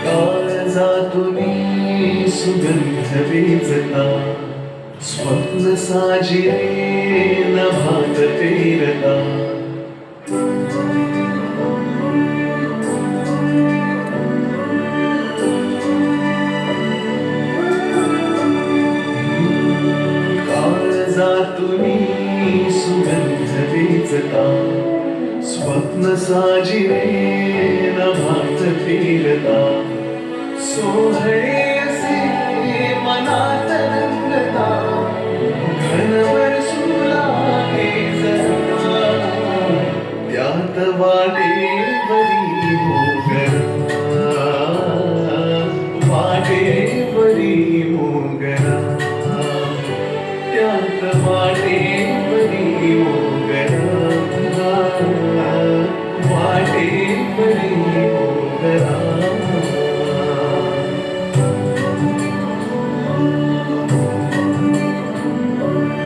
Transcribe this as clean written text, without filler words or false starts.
काळजातुनी सुगंध वीजता, स्वप्न साजिरे नभात पेरता. काळजातुनी सुगंध वीजता, स्वप्न साजिरे नभात पेरता. सोहळे